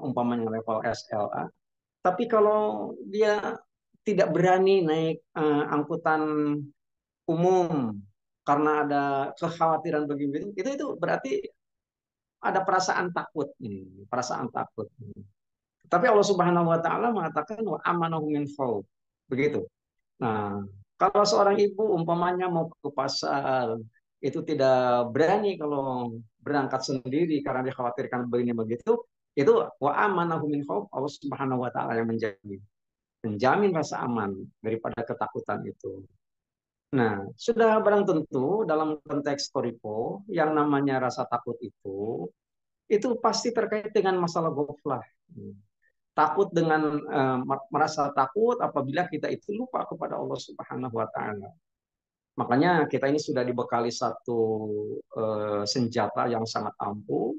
umpamanya level SLA. Tapi kalau dia tidak berani naik angkutan umum karena ada kekhawatiran begini, itu berarti ada perasaan takut ini, perasaan takut. Tapi Allah Subhanahu wa taala mengatakan wa amanahu min khauf. Begitu. Nah, kalau seorang ibu umpamanya mau ke pasar, itu tidak berani kalau berangkat sendiri karena dikhawatirkan begini begitu, itu wa amanahu min khauf, Allah Subhanahu wa taala yang menjamin rasa aman daripada ketakutan itu. Nah, sudah barang tentu dalam konteks Koriko yang namanya rasa takut itu pasti terkait dengan masalah ghaflah. Takut dengan merasa takut apabila kita itu lupa kepada Allah Subhanahu wa taala. Makanya kita ini sudah dibekali satu senjata yang sangat ampuh.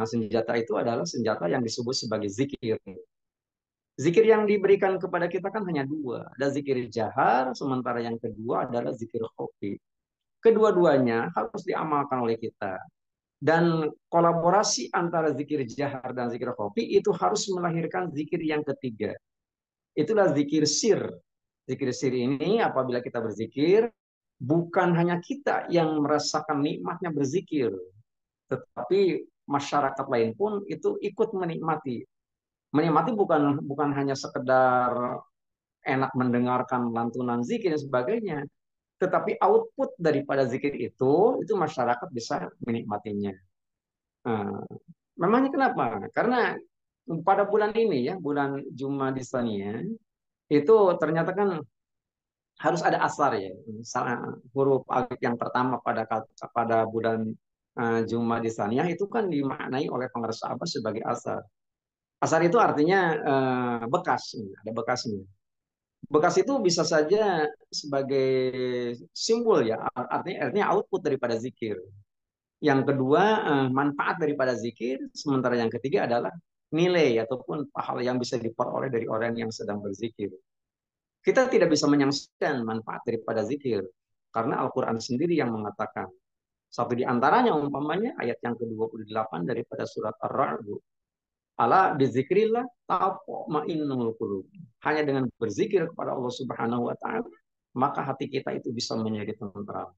Senjata itu adalah senjata yang disebut sebagai zikir. Zikir yang diberikan kepada kita kan hanya dua. Ada zikir jahar, sementara yang kedua adalah zikir khofi. Kedua-duanya harus diamalkan oleh kita. Dan kolaborasi antara zikir jahar dan zikir khofi itu harus melahirkan zikir yang ketiga. Itulah zikir sir. Zikir sir ini apabila kita berzikir, bukan hanya kita yang merasakan nikmatnya berzikir, tetapi masyarakat lain pun itu ikut menikmati. Menikmati bukan hanya sekedar enak mendengarkan lantunan zikir dan sebagainya, tetapi output daripada zikir itu masyarakat bisa menikmatinya. Nah, memangnya kenapa? Karena pada bulan ini ya, bulan Jumadisania, itu ternyata kan harus ada asar ya. Huruf alif yang pertama pada bulan Jumadisania itu kan dimaknai oleh pengarsa Abbas sebagai asar. Asar itu artinya bekas, ada bekasnya. Bekas itu bisa saja sebagai simbol ya, artinya output daripada zikir. Yang kedua, manfaat daripada zikir. Sementara yang ketiga adalah nilai ataupun pahala yang bisa diperoleh dari orang yang sedang berzikir. Kita tidak bisa menyaksikan manfaat daripada zikir. Karena Al-Quran sendiri yang mengatakan. Satu di antaranya umpamanya ayat yang ke-28 daripada surat Ar-Ra'd. Ala bizikrillah tatma'innul qulub. Hanya dengan berzikir kepada Allah Subhanahu wa taala, maka hati kita itu bisa menjadi tentram.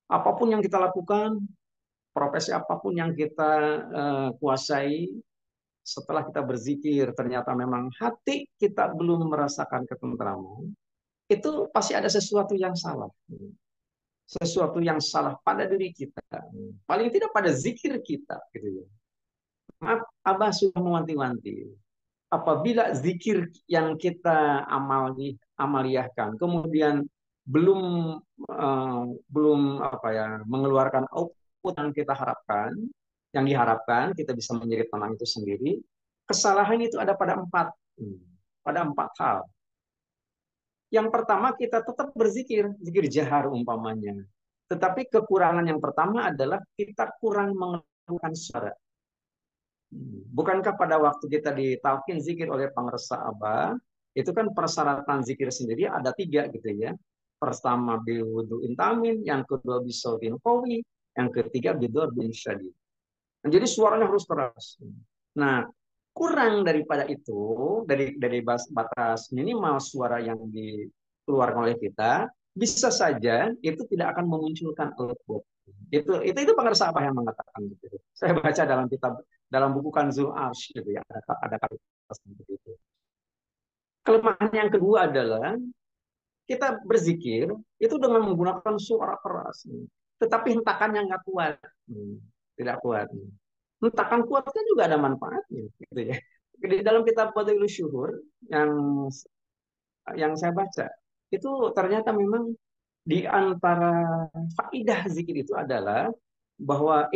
Apapun yang kita lakukan, profesi apapun yang kita kuasai, setelah kita berzikir ternyata memang hati kita belum merasakan ketentraman, itu pasti ada sesuatu yang salah. Sesuatu yang salah pada diri kita. Paling tidak pada zikir kita. Gitu ya. Maaf, Abah sudah mewanti-wanti. Apabila zikir yang kita amaliyahkan, kemudian belum belum apa ya mengeluarkan output yang kita harapkan, yang diharapkan kita bisa menjadi tenang itu sendiri. Kesalahan itu ada pada empat hal. Yang pertama kita tetap berzikir, zikir jahar umpamanya. Tetapi kekurangan yang pertama adalah kita kurang mengeluarkan suara. Bukankah pada waktu kita ditalkin zikir oleh pengersa Abah, itu kan persyaratan zikir sendiri ada tiga gitu ya. Pertama biwudu intamin, yang kedua bisautin qawi, yang ketiga bidor bin syadid. Nah, jadi suaranya harus keras. Nah, kurang daripada itu, dari batas minimal suara yang dikeluarkan oleh kita, bisa saja itu tidak akan memunculkan output. Itu pengersa apa yang mengatakan gitu. Saya baca dalam buku Kanzul Arsh gitu ya, ada kata seperti itu. Kelemahan yang kedua adalah kita berzikir itu dengan menggunakan suara keras, tetapi hentakannya nggak kuat, tidak kuat. Hentakan kuat kan juga ada manfaatnya, gitu ya. Di dalam kitab Fadhilus Syuhur yang saya baca, itu ternyata memang di antara faidah zikir itu adalah bahwa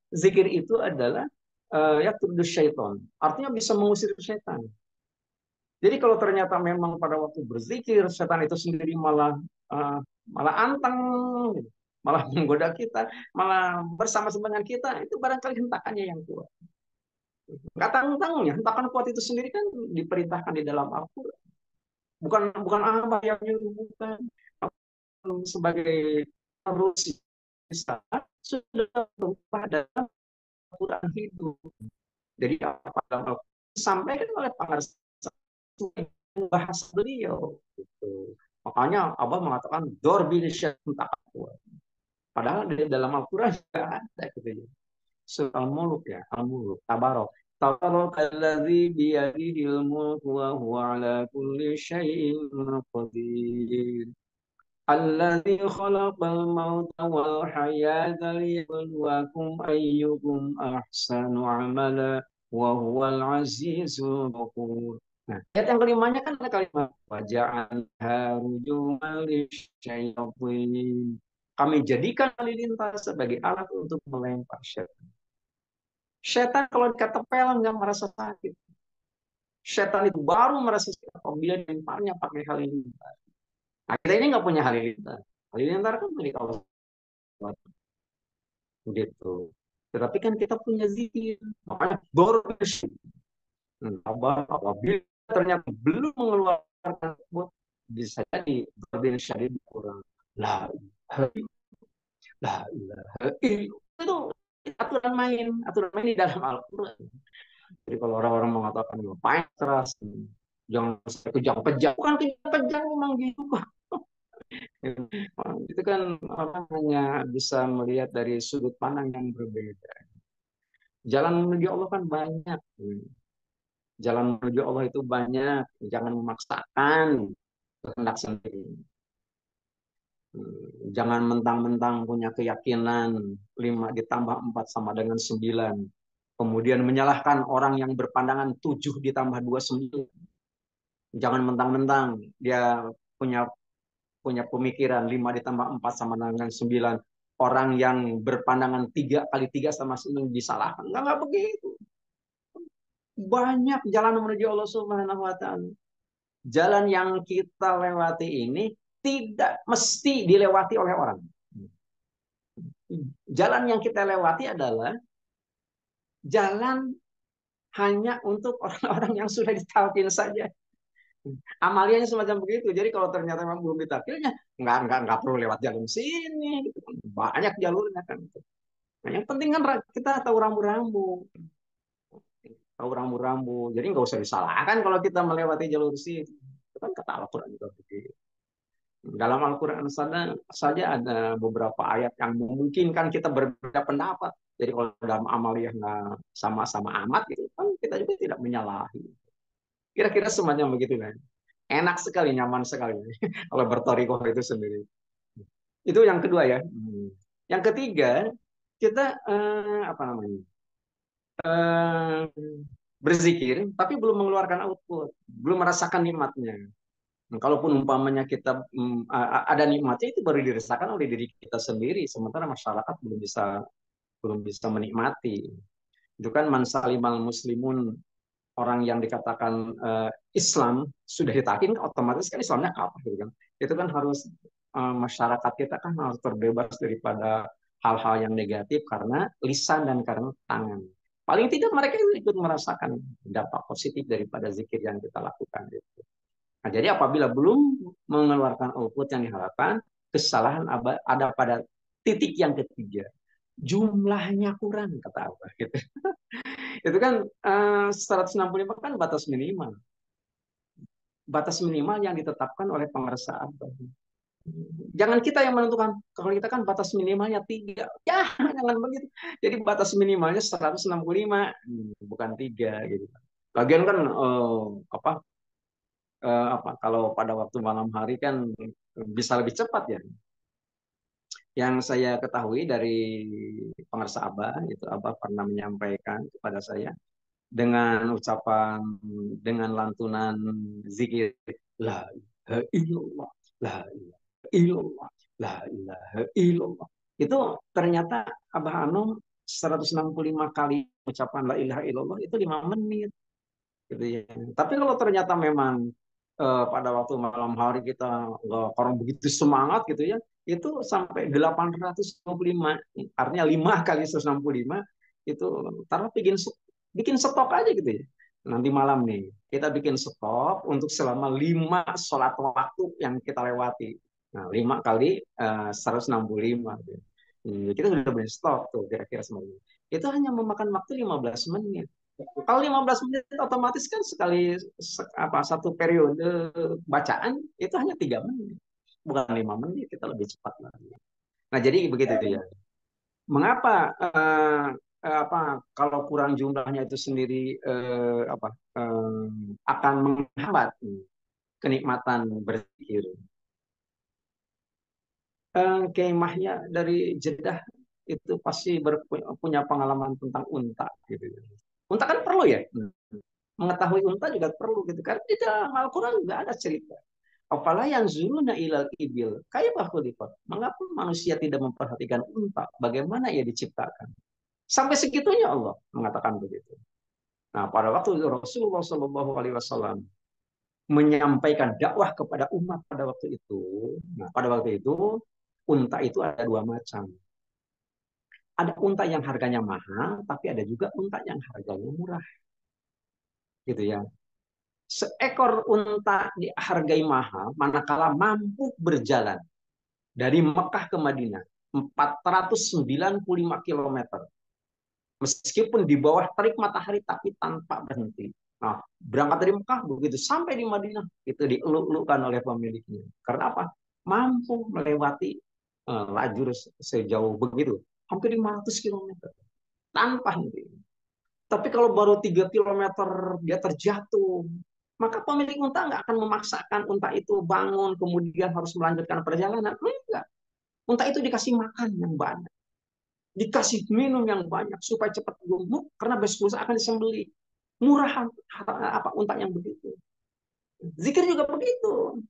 zikir itu adalah ya syaiton. Artinya bisa mengusir setan. Jadi kalau ternyata memang pada waktu berzikir setan itu sendiri malah anteng, malah menggoda kita, malah bersama dengan kita, itu barangkali hentakannya yang kuat. Nggak tanggung-tanggungnya, hentakan kuat itu sendiri kan diperintahkan di dalam Al-Quran. Bukan apa yang nyuruh, bukan sebagai terus sudah berubah dalam Al-Quran hidup. Jadi apa dalam Al-Quran disampaikan oleh pengarsa bahasa beliau. Gitu. Makanya Abah mengatakan Dorbi tentang Al-Quran. Padahal di dalam Al-Quran tidak ada gitu ya. Surah Al-Mulk ya, Al-Mulk, Tabarok. Tabarakalladzi biyadihil mulku wa huwa ala kulli syai'in qadir. Alladzi khalaqal mauta wal hayata liyabluwakum ayyukum ahsanu amala wa huwal azizul ghafur. Nah, ayat yang kelimanya kan ada kalimat waja'alha rujuman lisyayatin. Kami jadikan halilintar sebagai alat untuk melempar syaitan. Syaitan kalau diketepel nggak merasa sakit. Syaitan itu baru merasa sakit apabila dilemparnya pakai halilintar. Nah, kita ini nggak punya halilintar. Halilintar kan milik Allah. Gitu. Tetapi kan kita punya zikir. Makanya baru apabila ternyata belum mengeluarkan mood, bisa jadi berdiri syarif kurang. La ilaha itu aturan main di dalam Al-Quran. Jadi kalau orang-orang mengatakan ngapain keras, jangan kejang-kejang, bukan kejang-kejang memang gitu. Itu kan orang hanya bisa melihat dari sudut pandang yang berbeda. Jalan menuju Allah kan banyak. Jalan menuju Allah itu banyak. Jangan memaksakan kehendak sendiri. Jangan mentang-mentang punya keyakinan 5 ditambah 4 sama dengan 9. Kemudian menyalahkan orang yang berpandangan 7 ditambah 2 9. Jangan mentang-mentang dia punya punya pemikiran 5 ditambah 4 sama dengan 9. Orang yang berpandangan 3 kali 3 sama 9 disalahkan. Enggak begitu. Banyak jalan menuju Allah Subhanahu wa taala. Jalan yang kita lewati ini tidak mesti dilewati oleh orang. Jalan yang kita lewati adalah jalan hanya untuk orang-orang yang sudah ditalkin saja. Amaliannya semacam begitu. Jadi kalau ternyata memang belum ditalkinnya, nggak perlu lewat jalur sini. Gitu. Banyak jalurnya kan. Nah, yang penting kan kita tahu rambu-rambu. Tahu rambu-rambu. Jadi nggak usah disalahkan kalau kita melewati jalur sini. Itu kan kata Al-Quran juga begitu. Dalam Al-Quran saja ada beberapa ayat yang memungkinkan kita berbeda pendapat. Jadi kalau dalam amaliyah nggak sama-sama amat, gitu, kan kita juga tidak menyalahi. Kira-kira semacam begitu kan. Enak sekali, nyaman sekali kalau bertorikoh itu sendiri. Itu yang kedua ya. Yang ketiga, kita apa namanya eh, berzikir, tapi belum mengeluarkan output, belum merasakan nikmatnya. Kalaupun umpamanya kita ada nikmatnya itu baru dirasakan oleh diri kita sendiri, sementara masyarakat belum bisa menikmati. Itu kan mansalimal muslimun, orang yang dikatakan Islam sudah ditakin, otomatis kan Islamnya apa gitu kan? Itu kan harus masyarakat kita kan harus terbebas daripada hal-hal yang negatif karena lisan dan karena tangan. Paling tidak mereka ikut merasakan dampak positif daripada zikir yang kita lakukan. Gitu. Nah, jadi apabila belum mengeluarkan output yang diharapkan, kesalahan ada pada titik yang ketiga. Jumlahnya kurang, kata Abah. Gitu. Itu kan 165 kan batas minimal. Batas minimal yang ditetapkan oleh pengarsa Abah. Jangan kita yang menentukan. Kalau kita kan batas minimalnya 3. Ya, jangan begitu. Jadi batas minimalnya 165, bukan 3. Gitu. Lagian kan kalau pada waktu malam hari kan bisa lebih cepat ya. Yang saya ketahui dari pengarsa Abah, itu Abah pernah menyampaikan kepada saya dengan ucapan, dengan lantunan zikir, la ilaha illallah, la ilaha illallah, la ilaha illallah. Itu ternyata Abah Anom 165 kali ucapan la ilaha illallah itu 5 menit. Gitu ya. Tapi kalau ternyata memang pada waktu malam hari kita orang begitu semangat gitu ya, itu sampai 825, artinya 5 kali 165 itu taruh bikin stok aja gitu ya. Nanti malam nih kita bikin stok untuk selama 5 sholat waktu yang kita lewati. Nah, 5 kali 165 gitu. Kita sudah beli stok tuh kira-kira semuanya. Itu hanya memakan waktu 15 menit. Kalau 15 menit otomatis kan sekali satu periode bacaan itu hanya 3 menit, bukan 5 menit, kita lebih cepat lagi. Nah jadi begitu ya. Mengapa kalau kurang jumlahnya itu sendiri akan menghambat kenikmatan berzikir? Kemahnya dari Jeddah itu pasti punya pengalaman tentang unta gitu. Unta kan perlu ya, mengetahui unta juga perlu gitu kan. Di dalam Al-Quran juga ada cerita. Apala yang zuruna ilal ibil. Kayak khuliqat. Mengapa manusia tidak memperhatikan unta? Bagaimana ia diciptakan? Sampai segitunya Allah mengatakan begitu. Nah, pada waktu Rasulullah Shallallahu Alaihi Wasallam menyampaikan dakwah kepada umat pada waktu itu, nah pada waktu itu unta itu ada dua macam. Ada unta yang harganya mahal, tapi ada juga unta yang harganya murah, gitu ya. Seekor unta dihargai mahal, manakala mampu berjalan dari Mekah ke Madinah 495 kilometer. Meskipun di bawah terik matahari tapi tanpa berhenti. Nah, berangkat dari Mekah begitu sampai di Madinah itu dieluk-elukan oleh pemiliknya. Karena apa? Mampu melewati lajur sejauh begitu, hampir 500 kilometer tanpa henti. Tapi kalau baru 3 kilometer dia terjatuh, maka pemilik unta nggak akan memaksakan unta itu bangun kemudian harus melanjutkan perjalanan. Enggak. Unta itu dikasih makan yang banyak, dikasih minum yang banyak supaya cepat gemuk karena besok akan disembelih. Murah unta yang begitu. Zikir juga begitu.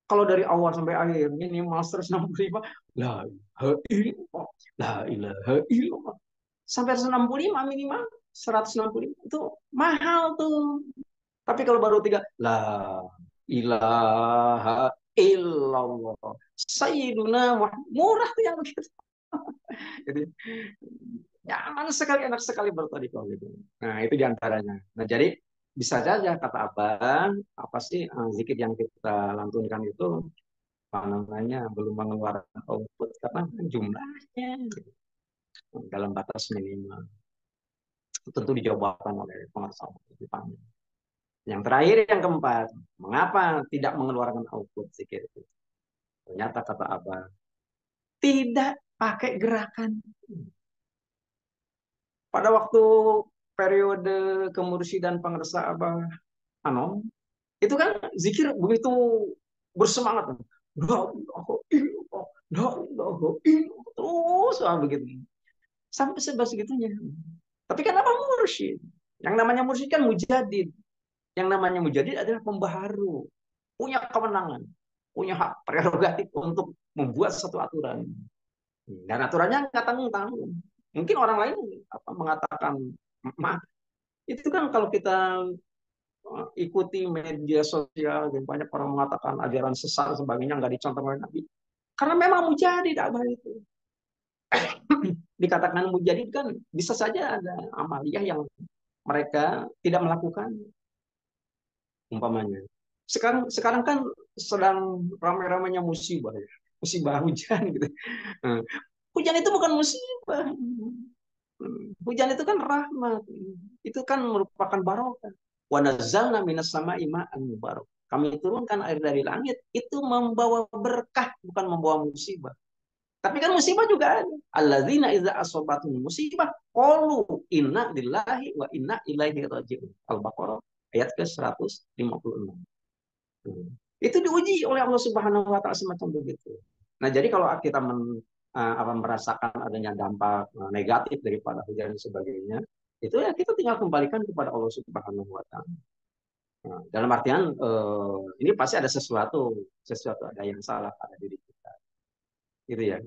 Kalau dari awal sampai akhir minimal 165, la ilaha illallah, la ilaha illallah. Sampai 165 minimal 165 itu mahal tuh. Tapi kalau baru 3, la ilaha illallah. Sayyiduna Muhammad, murah tuh yang begitu. Jadi nyaman sekali, enak sekali bertariqah gitu. Nah, itu diantaranya. Nah, jadi bisa saja kata Abang, apa sih zikir yang kita lantunkan itu apa namanya belum mengeluarkan output karena jumlahnya gitu, dalam batas minimal. Tentu dijawabkan oleh pengusaha Jepang. Yang terakhir, yang keempat, mengapa tidak mengeluarkan output zikir itu? Ternyata kata Abang, tidak pakai gerakan. Pada waktu periode kemursidan pengersa Abah Anom, itu kan zikir begitu bersemangat. La ilaha illallah, la ilaha illallah. Terus begitu. Sampai sebegitunya. Tapi kan apa mursyid? Yang namanya mursyid kan mujadid. Yang namanya mujadid adalah pembaharu. Punya kewenangan. Punya hak prerogatif untuk membuat satu aturan. Dan aturannya nggak tanggung-tanggung. Mungkin orang lain mengatakan, maaf, itu kan kalau kita ikuti media sosial dan banyak orang mengatakan ajaran sesat sebagainya nggak dicontoh oleh Nabi. Karena memang mujadid dakwah itu. Dikatakan mujadid kan bisa saja ada amaliyah yang mereka tidak melakukan umpamanya. Sekarang kan sedang ramai-ramainya musibah ya. Musibah hujan gitu. Hujan itu bukan musibah. Hujan itu kan rahmat. Itu kan merupakan barokah. Wa nazzalna minas sama'i ma'an mubarak. Kami turunkan air dari langit itu membawa berkah bukan membawa musibah. Tapi kan musibah juga ada. Alladzina idza asobatum musibah qalu inna lillahi wa inna ilaihi raji'un. Al-Baqarah ayat ke-156. Itu diuji oleh Allah Subhanahu wa taala semacam begitu. Nah, jadi kalau kita merasakan adanya dampak negatif daripada hujan dan sebagainya, itu ya kita tinggal kembalikan kepada Allah Subhanahu wa taala. Nah, dalam artian ini pasti ada sesuatu ada yang salah pada diri kita. Gitu ya.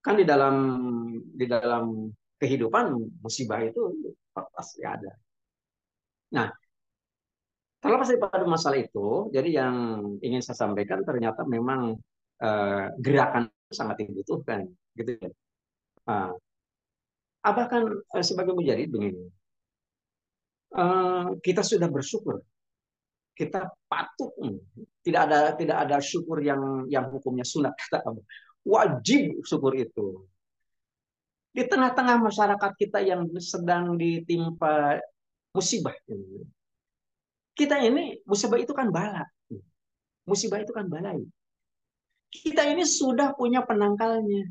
Kan di dalam kehidupan musibah itu pasti ada. Nah, terlepas daripada masalah itu, jadi yang ingin saya sampaikan ternyata memang gerakan sangat dibutuhkan, gitu ya. Nah, Abah kan sebagai mujahid begini, kita sudah bersyukur, kita patut, tidak ada syukur yang hukumnya sunat, kata Abah. Wajib syukur itu. Di tengah-tengah masyarakat kita yang sedang ditimpa musibah. Kita ini musibah itu kan bala. Musibah itu kan balai. Kita ini sudah punya penangkalnya.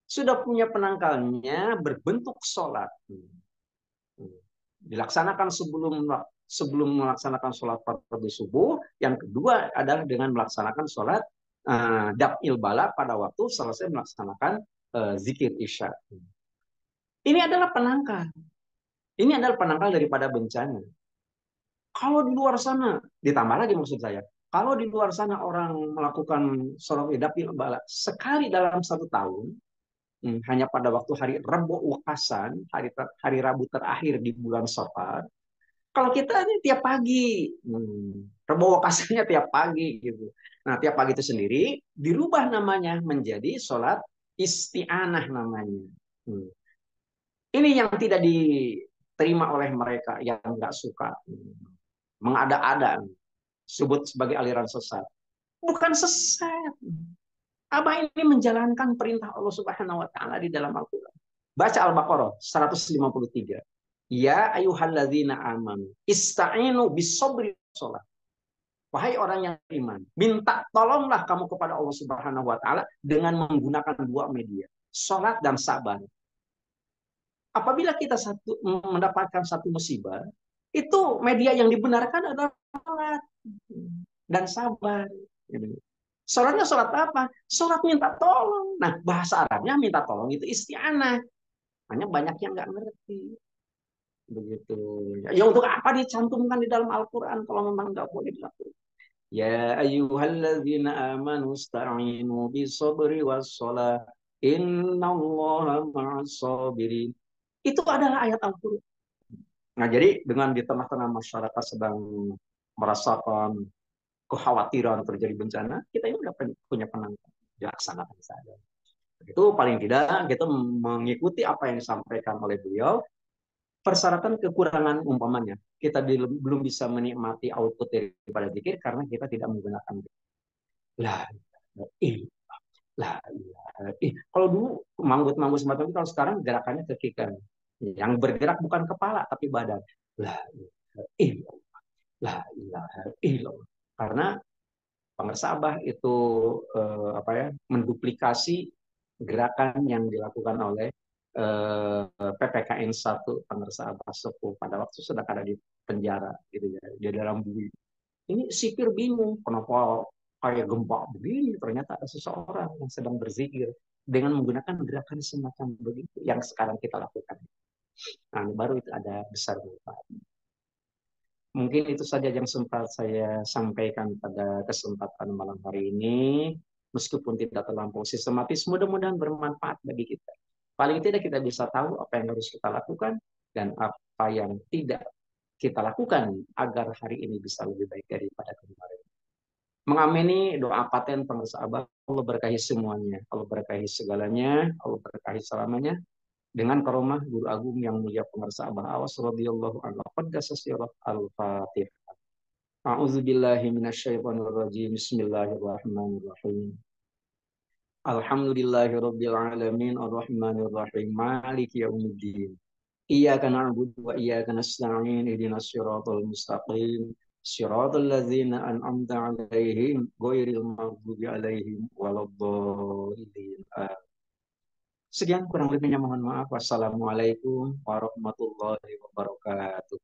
Sudah punya penangkalnya berbentuk sholat. Dilaksanakan sebelum sebelum melaksanakan sholat fardu subuh. Yang kedua adalah dengan melaksanakan sholat daf'il bala pada waktu selesai melaksanakan zikir isya. Ini adalah penangkal. Ini adalah penangkal daripada bencana. Kalau di luar sana, ditambah lagi maksud saya, kalau di luar sana orang melakukan sholat daf'il bala sekali dalam 1 tahun, hanya pada waktu hari Rabu Wakasan, hari Rabu terakhir di bulan Safar. Kalau kita ini tiap pagi, Rabu Wakasannya tiap pagi gitu. Nah, tiap pagi itu sendiri dirubah namanya menjadi sholat isti'anah namanya. Ini yang tidak diterima oleh mereka yang nggak suka mengada-ada, sebut sebagai aliran sesat. Bukan sesat. Abah ini menjalankan perintah Allah Subhanahu wa taala di dalam Al-Qur'an. Baca Al-Baqarah 153. Ya ayyuhalladzina amanu ista'inu bis-sabri shalah. Wahai orang yang beriman, minta tolonglah kamu kepada Allah Subhanahu wa taala dengan menggunakan dua media, salat dan sabar. Apabila kita mendapatkan satu musibah, itu media yang dibenarkan adalah salat dan sabar. Sholatnya sholat apa? Sholat minta tolong. Nah, bahasa Arabnya minta tolong itu isti'anah. Hanya banyak yang nggak ngerti. Begitu. Ya untuk apa dicantumkan di dalam Al-Quran kalau memang nggak boleh dilakukan? Ya ayyuhalladzina amanu sta'inu bisabri wassalah. Innallaha ma'as sabirin. Itu adalah ayat Al-Quran. Nah, jadi dengan di tengah-tengah masyarakat sedang merasakan kekhawatiran terjadi bencana, kita ini udah punya penangkal. Dilaksanakan saja. Itu paling tidak kita mengikuti apa yang disampaikan oleh beliau. Persyaratan kekurangan umpamanya, kita belum bisa menikmati output daripada zikir karena kita tidak menggunakan lah lah kalau dulu manggut-manggut semacam itu, kalau sekarang gerakannya kekikan. Yang bergerak bukan kepala tapi badan. Lah lah karena pengersabah itu apa ya, menduplikasi gerakan yang dilakukan oleh PPKN 1 Pengersabah Sepuh pada waktu sedang ada di penjara gitu ya, di dalam bui. Ini sipir bingung kenapa kayak gempa begini, ternyata ada seseorang yang sedang berzikir dengan menggunakan gerakan semacam begitu yang sekarang kita lakukan. Nah, baru itu ada besar manfaat. Mungkin itu saja yang sempat saya sampaikan pada kesempatan malam hari ini. Meskipun tidak terlampau sistematis, mudah-mudahan bermanfaat bagi kita. Paling tidak kita bisa tahu apa yang harus kita lakukan dan apa yang tidak kita lakukan agar hari ini bisa lebih baik daripada kemarin. Mengamini doa paten pengersabah, Allah berkahi semuanya, Allah berkahi segalanya, Allah berkahi selamanya. Dengan karomah guru agung yang mulia pengersabah awas radhiyallahu anhu. Qaddasa sirah al-Fatihah. A'udzubillahi minasyaitonirrajim. Bismillahirrahmanirrahim. Alhamdulillahi rabbil alamin arrahmanir rahim maliki yaumiddin. Iyyaka na'budu wa iyyaka nasta'in ihdinas siratal mustaqim. Siratal ladzina an'amta 'alaihim ghairil maghdubi 'alaihim waladdallin. Sekian kurang lebihnya mohon maaf. Wassalamualaikum warahmatullahi wabarakatuh.